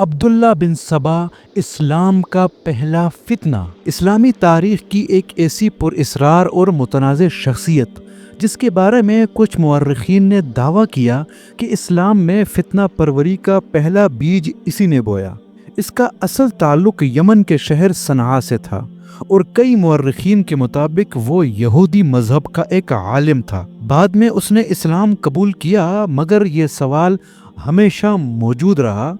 عبداللہ بن سبا اسلام کا پہلا فتنہ۔ اسلامی تاریخ کی ایک ایسی پر اسرار اور متنازع شخصیت جس کے بارے میں کچھ مورخین نے دعویٰ کیا کہ اسلام میں فتنہ پروری کا پہلا بیج اسی نے بویا۔ اس کا اصل تعلق یمن کے شہر صنعاء سے تھا اور کئی مورخین کے مطابق وہ یہودی مذہب کا ایک عالم تھا۔ بعد میں اس نے اسلام قبول کیا، مگر یہ سوال ہمیشہ موجود رہا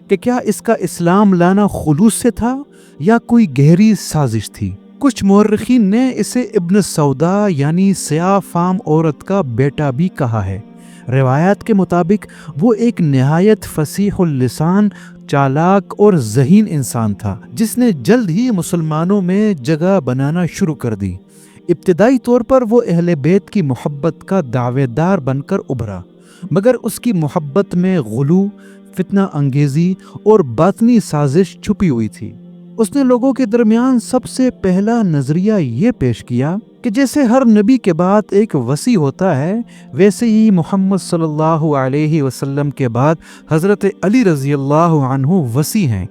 کہ کیا اس کا اسلام لانا خلوص سے تھا یا کوئی گہری سازش تھی۔ کچھ مورخین نے اسے ابن سودا یعنی سیاہ فام عورت کا بیٹا بھی کہا ہے۔ روایات کے مطابق وہ ایک نہایت فصیح اللسان، چالاک اور ذہین انسان تھا جس نے جلد ہی مسلمانوں میں جگہ بنانا شروع کر دی۔ ابتدائی طور پر وہ اہل بیت کی محبت کا دعوے دار بن کر ابھرا، مگر اس کی محبت میں غلو، فتنہ انگیزی اور باطنی سازش چھپی ہوئی تھی۔ اس نے لوگوں کے درمیان سب سے پہلا نظریہ یہ پیش کیا کہ جیسے ہر نبی کے بعد ایک وصی ہوتا ہے، ویسے ہی محمد صلی اللہ علیہ وسلم کے بعد حضرت علی رضی اللہ عنہ وصی ہیں۔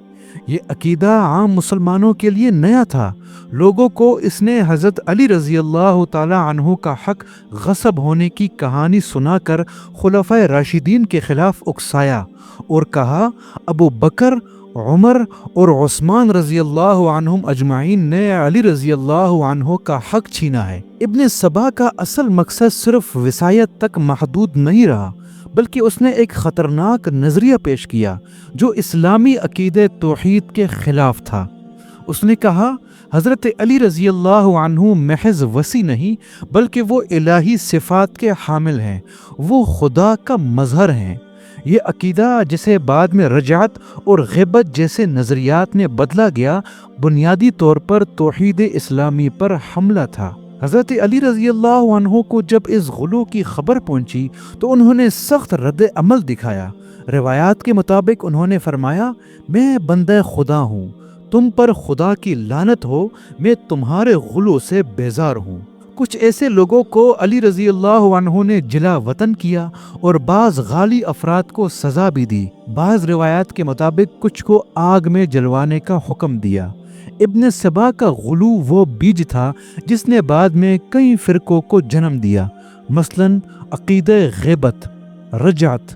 یہ عقیدہ عام مسلمانوں کے لیے نیا تھا۔ لوگوں کو اس نے حضرت علی رضی اللہ تعالی عنہ کا حق غصب ہونے کی کہانی سنا کر خلفائے راشدین کے خلاف اکسایا اور کہا ابو بکر، عمر اور عثمان رضی اللہ عنہم اجمعین نے علی رضی اللہ عنہ کا حق چھینا ہے۔ ابن سبا کا اصل مقصد صرف وصایت تک محدود نہیں رہا، بلکہ اس نے ایک خطرناک نظریہ پیش کیا جو اسلامی عقیدے توحید کے خلاف تھا۔ اس نے کہا حضرت علی رضی اللہ عنہ محض وصی نہیں بلکہ وہ الہی صفات کے حامل ہیں، وہ خدا کا مظہر ہیں۔ یہ عقیدہ جسے بعد میں رجعت اور غیبت جیسے نظریات نے بدلا گیا، بنیادی طور پر توحید اسلامی پر حملہ تھا۔ حضرت علی رضی اللہ عنہ کو جب اس غلو کی خبر پہنچی تو انہوں نے سخت رد عمل دکھایا۔ روایات کے مطابق انہوں نے فرمایا، میں بندہ خدا ہوں، تم پر خدا کی لعنت ہو، میں تمہارے غلو سے بیزار ہوں۔ کچھ ایسے لوگوں کو علی رضی اللہ عنہ نے جلا وطن کیا اور بعض غالی افراد کو سزا بھی دی۔ بعض روایات کے مطابق کچھ کو آگ میں جلوانے کا حکم دیا۔ ابن سبا کا غلو وہ بیج تھا جس نے بعد میں کئی فرقوں کو جنم دیا، مثلاً عقیدہ غیبت، رجعت،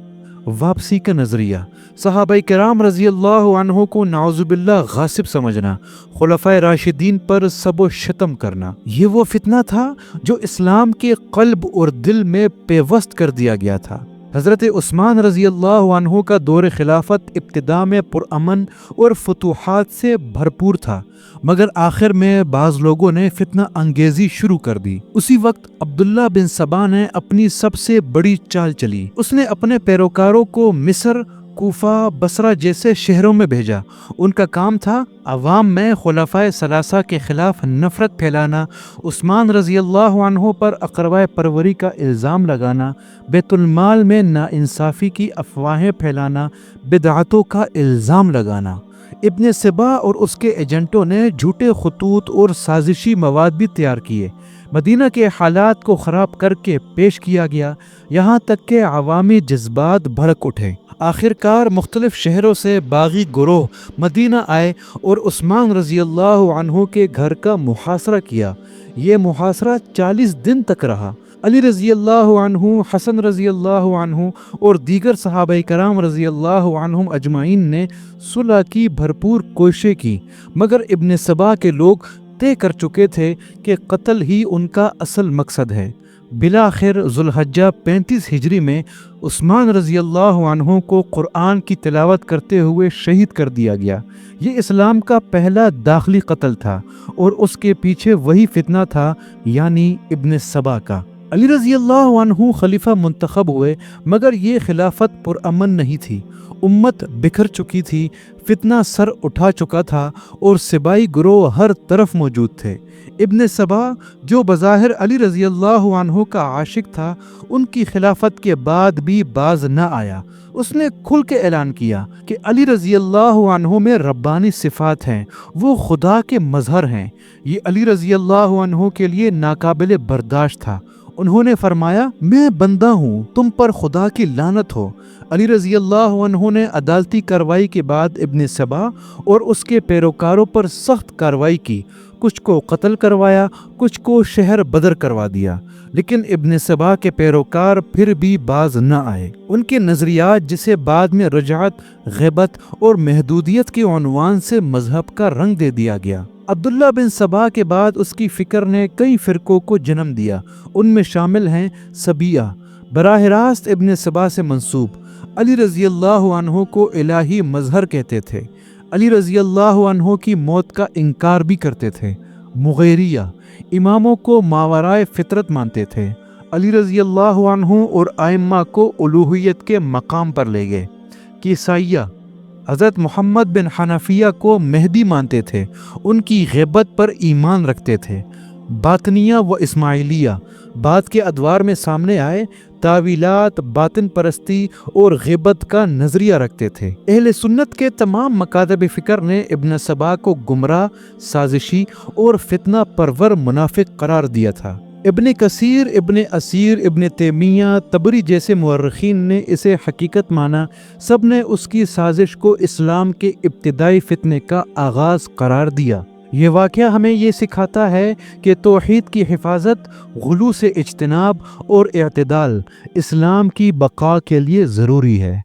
واپسی کا نظریہ، صحابہ کرام رضی اللہ عنہ کو نعوذ باللہ غاصب سمجھنا، خلفائے راشدین پر سب و شتم کرنا۔ یہ وہ فتنہ تھا جو اسلام کے قلب اور دل میں پیوست کر دیا گیا تھا۔ حضرت عثمان رضی اللہ عنہ کا دور خلافت ابتدا میں پرامن اور فتوحات سے بھرپور تھا، مگر آخر میں بعض لوگوں نے فتنہ انگیزی شروع کر دی۔ اسی وقت عبداللہ بن سبا نے اپنی سب سے بڑی چال چلی۔ اس نے اپنے پیروکاروں کو مصر، کوفہ، بصرہ جیسے شہروں میں بھیجا۔ ان کا کام تھا عوام میں خلفائے ثلاثہ کے خلاف نفرت پھیلانا، عثمان رضی اللہ عنہ پر اقربائے پروری کا الزام لگانا، بیت المال میں ناانصافی کی افواہیں پھیلانا، بدعتوں کا الزام لگانا۔ ابن سبا اور اس کے ایجنٹوں نے جھوٹے خطوط اور سازشی مواد بھی تیار کیے۔ مدینہ کے حالات کو خراب کر کے پیش کیا گیا، یہاں تک کہ عوامی جذبات بھڑک اٹھے۔ آخرکار مختلف شہروں سے باغی گروہ مدینہ آئے اور عثمان رضی اللہ عنہ کے گھر کا محاصرہ کیا۔ یہ محاصرہ 40 دن تک رہا۔ علی رضی اللہ عنہ، حسن رضی اللہ عنہ اور دیگر صحابہ کرام رضی اللہ عنہم اجمعین نے صلح کی بھرپور کوششیں کی، مگر ابن سبا کے لوگ طے کر چکے تھے کہ قتل ہی ان کا اصل مقصد ہے۔ بالآخر ذوالحجہ 35 ہجری میں عثمان رضی اللہ عنہ کو قرآن کی تلاوت کرتے ہوئے شہید کر دیا گیا۔ یہ اسلام کا پہلا داخلی قتل تھا اور اس کے پیچھے وہی فتنہ تھا، یعنی ابن سبا کا۔ علی رضی اللہ عنہ خلیفہ منتخب ہوئے، مگر یہ خلافت پرامن نہیں تھی۔ امت بکھر چکی تھی، فتنہ سر اٹھا چکا تھا اور سبائی گروہ ہر طرف موجود تھے۔ ابن سبا جو بظاہر علی رضی اللہ عنہ کا عاشق تھا، ان کی خلافت کے بعد بھی باز نہ آیا۔ اس نے کھل کے اعلان کیا کہ علی رضی اللہ عنہ میں ربانی صفات ہیں، وہ خدا کے مظہر ہیں۔ یہ علی رضی اللہ عنہ کے لیے ناقابل برداشت تھا۔ انہوں نے فرمایا، میں بندہ ہوں، تم پر خدا کی لعنت ہو۔ علی رضی اللہ عنہ نے عدالتی کارروائی کے بعد ابن سبا اور اس کے پیروکاروں پر سخت کارروائی کی، کچھ کو قتل کروایا، کچھ کو شہر بدر کروا دیا، لیکن ابن سبا کے پیروکار پھر بھی باز نہ آئے۔ ان کے نظریات، جسے بعد میں رجعت، غیبت اور محدودیت کے عنوان سے مذہب کا رنگ دے دیا گیا۔ عبداللہ بن سبا کے بعد اس کی فکر نے کئی فرقوں کو جنم دیا، ان میں شامل ہیں سبیہ، براہ راست ابن سبا سے منسوب، علی رضی اللہ عنہ کو الہی مظہر کہتے تھے، علی رضی اللہ عنہ کی موت کا انکار بھی کرتے تھے، مغیریہ، اماموں کو ماورائے فطرت مانتے تھے، علی رضی اللہ عنہ اور ائمہ کو الوہیت کے مقام پر لے گئے، کیسائیہ، حضرت محمد بن حنفیہ کو مہدی مانتے تھے، ان کی غیبت پر ایمان رکھتے تھے، باطنیہ و اسماعیلیہ بعد کے ادوار میں سامنے آئے، تاویلات، باطن پرستی اور غیبت کا نظریہ رکھتے تھے۔ اہل سنت کے تمام مکاتب فکر نے ابن سبا کو گمراہ، سازشی اور فتنہ پرور منافق قرار دیا تھا۔ ابن کثیر، ابن اسیر، ابن تیمیہ، طبری جیسے مورخین نے اسے حقیقت مانا، سب نے اس کی سازش کو اسلام کے ابتدائی فتنے کا آغاز قرار دیا۔ یہ واقعہ ہمیں یہ سکھاتا ہے کہ توحید کی حفاظت، غلو سے اجتناب اور اعتدال اسلام کی بقا کے لیے ضروری ہے۔